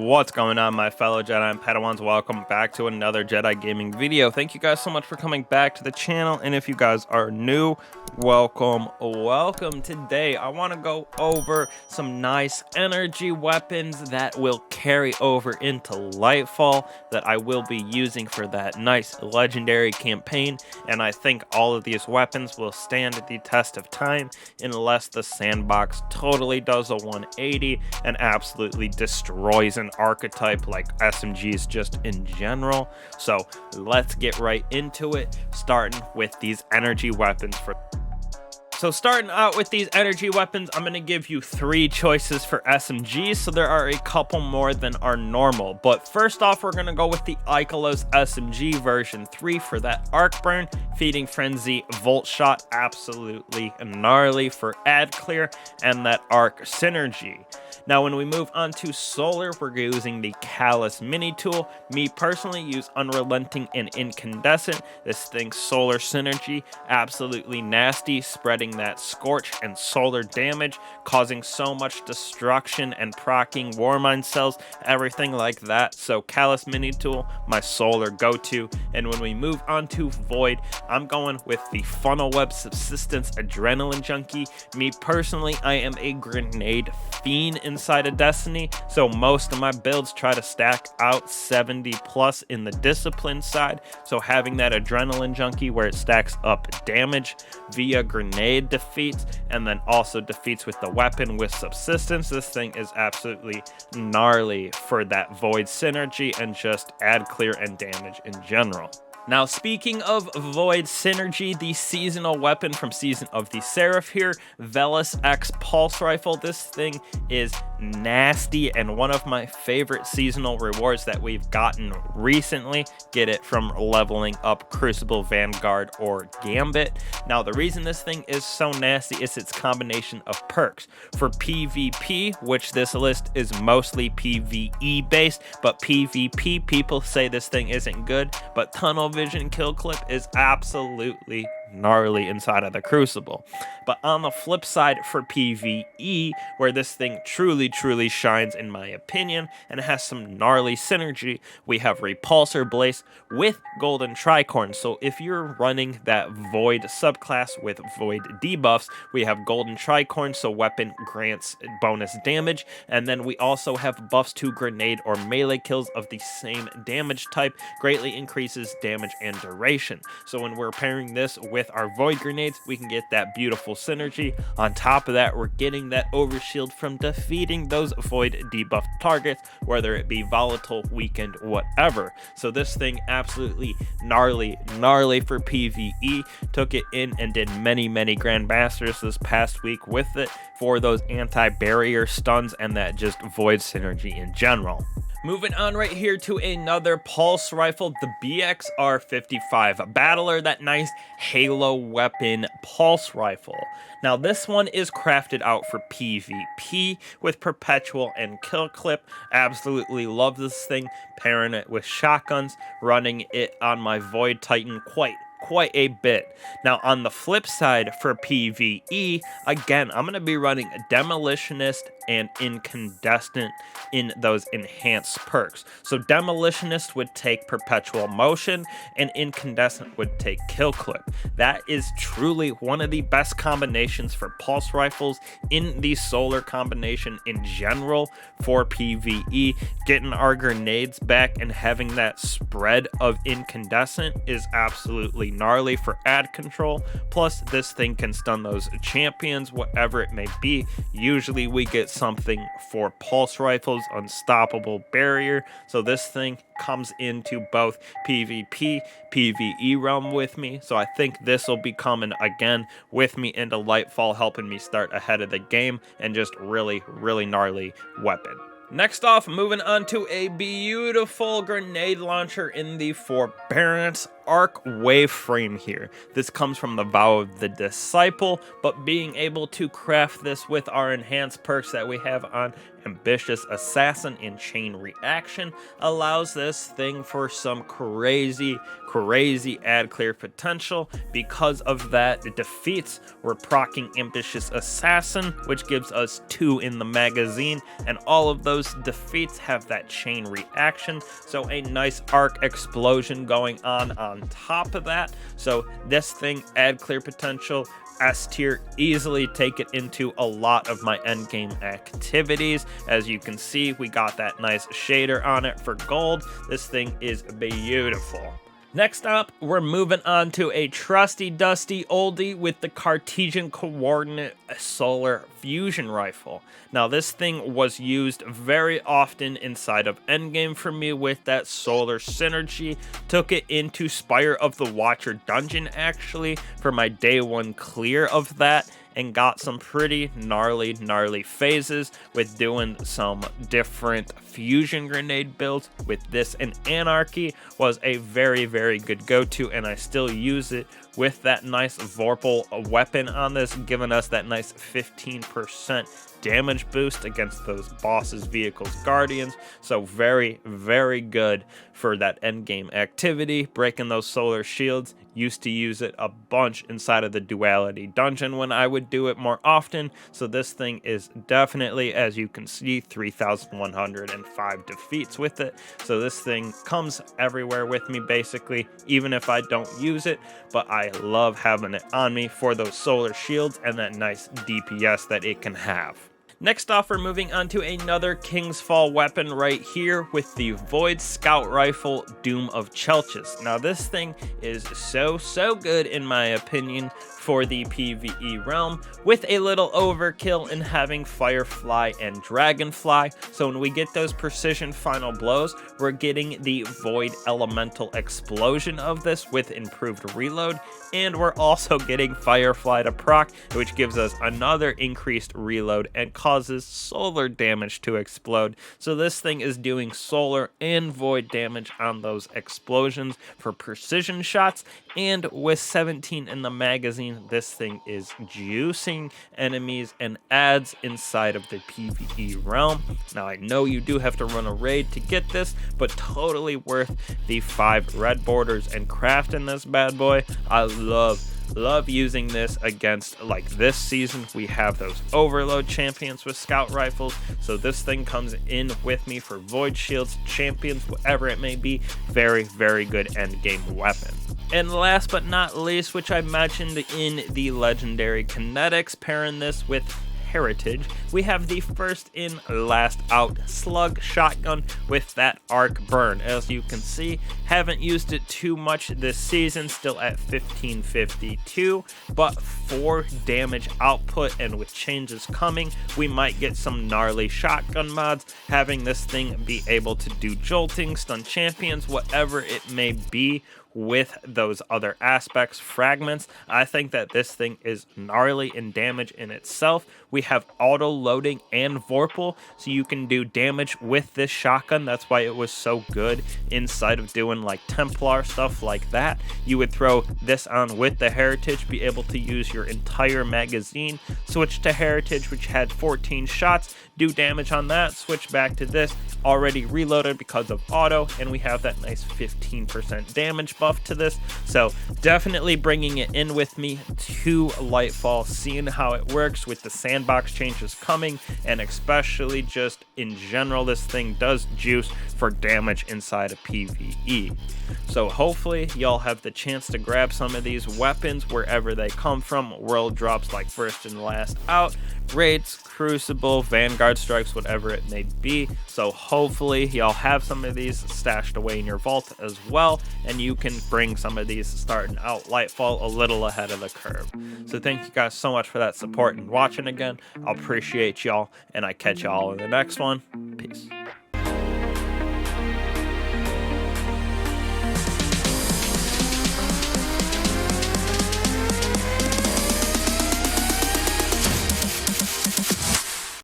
What's going on, my fellow Jedi and Padawans? Welcome back to another Jedi gaming video. Thank you guys so much for coming back to the channel, and if you guys are new, welcome. Today I want to go over some nice energy weapons that will carry over into Lightfall that I will be using for that nice legendary campaign, and I think all of these weapons will stand the test of time unless the sandbox totally does a 180 and absolutely destroys an archetype like SMGs just in general. So let's get right into it, starting with these energy weapons. So starting out with these energy weapons, I'm going to give you 3 choices for SMGs, so there are a couple more than are normal. But first off, we're going to go with the Ikelos SMG version 3 for that arc burn, feeding frenzy, volt shot, absolutely gnarly for ad clear, and that arc synergy. Now when we move on to solar, we're using the Callus mini tool. Me personally use unrelenting and incandescent. This thing's solar synergy, absolutely nasty, spreading that scorch and solar damage, causing so much destruction and proccing warmind cells, everything like that. So Callus mini tool, my solar go-to. And when we move on to void, I'm going with the funnel web subsistence adrenaline junkie. Me personally, I am a grenade fiend inside of Destiny, so most of my builds try to stack out 70 plus in the discipline side. So having that adrenaline junkie where it stacks up damage via grenade defeats and then also defeats with the weapon with subsistence, this thing is absolutely gnarly for that void synergy and just add clear and damage in general. Now, speaking of void synergy, the seasonal weapon from Season of the Seraph here, Velis X Pulse Rifle. This thing is nasty and one of my favorite seasonal rewards that we've gotten recently. Get it from leveling up Crucible, Vanguard, or Gambit. Now, the reason this thing is so nasty is its combination of perks. For PvP, which this list is mostly PvE based, but PvP, people say this thing isn't good, but tunnel vision kill clip is absolutely gnarly inside of the Crucible. But on the flip side, for PvE, where this thing truly shines in my opinion and has some gnarly synergy, we have Repulsor Blaze with Golden Tricorn. So if you're running that Void subclass with Void debuffs, we have Golden Tricorn, so weapon grants bonus damage, and then we also have buffs to grenade or melee kills of the same damage type, greatly increases damage and duration. So when we're pairing this with our Void grenades, we can get that beautiful synergy. On top of that, we're getting that overshield from defeating those Void debuffed targets, whether it be volatile, weakened, whatever. So this thing absolutely gnarly for PvE. Took it in and did many Grandmasters this past week with it for those anti-barrier stuns and that just Void synergy in general. Moving on right here to another pulse rifle, the BXR-55 Battler, that nice Halo weapon pulse rifle. Now this one is crafted out for PvP with perpetual and kill clip. Absolutely love this thing, pairing it with shotguns, running it on my Void Titan quite a bit. Now on the flip side, for PvE, again, I'm going to be running Demolitionist and Incandescent in those enhanced perks. So Demolitionist would take perpetual motion and Incandescent would take kill clip. That is truly one of the best combinations for pulse rifles in the solar combination in general for PvE. Getting our grenades back and having that spread of Incandescent is absolutely gnarly for ad control. Plus this thing can stun those champions, whatever it may be. Usually we get something for pulse rifles, unstoppable barrier, so this thing comes into both PvP, PvE realm with me. So I think this will be coming again with me into Lightfall, helping me start ahead of the game, and just really gnarly weapon. Next off, moving on to a beautiful grenade launcher in the Forbearance arc wave frame here. This comes from the Vow of the Disciple, but being able to craft this with our enhanced perks that we have on Ambitious Assassin and Chain Reaction allows this thing for some crazy ad clear potential. Because of that, it defeats, we're proccing Ambitious Assassin, which gives us 2 in the magazine, and all of those defeats have that Chain Reaction, so a nice arc explosion going on top of that. So this thing, ad clear potential, S tier, easily take it into a lot of my endgame activities. As you can see, we got that nice shader on it for gold. This thing is beautiful. Next up, we're moving on to a trusty dusty oldie with the Cartesian coordinate solar fusion rifle. Now this thing was used very often inside of endgame for me with that solar synergy. Took it into Spire of the Watcher dungeon actually for my day 1 clear of that, and got some pretty gnarly phases with doing some different fusion grenade builds with this, and Anarchy was a very good go-to, and I still use it with that nice Vorpal weapon on this, giving us that nice 15% damage boost against those bosses, vehicles, guardians. So very good for that endgame activity, breaking those solar shields. Used to use it a bunch inside of the duality dungeon when I would do it more often. So this thing is definitely, as you can see, 3,105 defeats with it. So this thing comes everywhere with me basically, even if I don't use it, but I love having it on me for those solar shields and that nice DPS that it can have. Next off, we're moving on to another King's Fall weapon right here with the Void Scout Rifle Doom of Chelchis. Now this thing is so good in my opinion for the PvE realm, with a little overkill in having Firefly and Dragonfly. So when we get those precision final blows, we're getting the Void Elemental explosion of this with improved reload, and we're also getting Firefly to proc, which gives us another increased reload and causes solar damage to explode. So this thing is doing solar and void damage on those explosions for precision shots, and with 17 in the magazine, this thing is juicing enemies and adds inside of the PvE realm. Now I know you do have to run a raid to get this, but totally worth the 5 red borders and crafting this bad boy. I love using this against, like this season, we have those overload champions with scout rifles. So this thing comes in with me for void shields, champions, whatever it may be. Very good end game weapon. And last but not least, which I mentioned in the legendary kinetics, pairing this with Heritage, we have the first in last out slug shotgun with that arc burn. As you can see, haven't used it too much this season, still at 1552, but 4 damage output, and with changes coming, we might get some gnarly shotgun mods, having this thing be able to do jolting, stun champions, whatever it may be. With those other aspects, fragments, I think that this thing is gnarly in damage in itself. We have auto loading and Vorpal, so you can do damage with this shotgun. That's why it was so good inside of doing like Templar stuff like that. You would throw this on with the Heritage, be able to use your entire magazine, switch to Heritage, which had 14 shots, do damage on that, switch back to this, already reloaded because of auto, and we have that nice 15% damage buff to this. So definitely bringing it in with me to Lightfall, seeing how it works with the sandbox changes coming, and especially just in general, this thing does juice for damage inside of PvE. So hopefully y'all have the chance to grab some of these weapons wherever they come from. World drops like first and last out, raids, Crucible, Vanguard strikes, whatever it may be. So hopefully y'all have some of these stashed away in your vault as well, and you can bring some of these starting out Lightfall a little ahead of the curve. So thank you guys so much for that support and watching again. I appreciate y'all, and I catch y'all in the next one. Peace.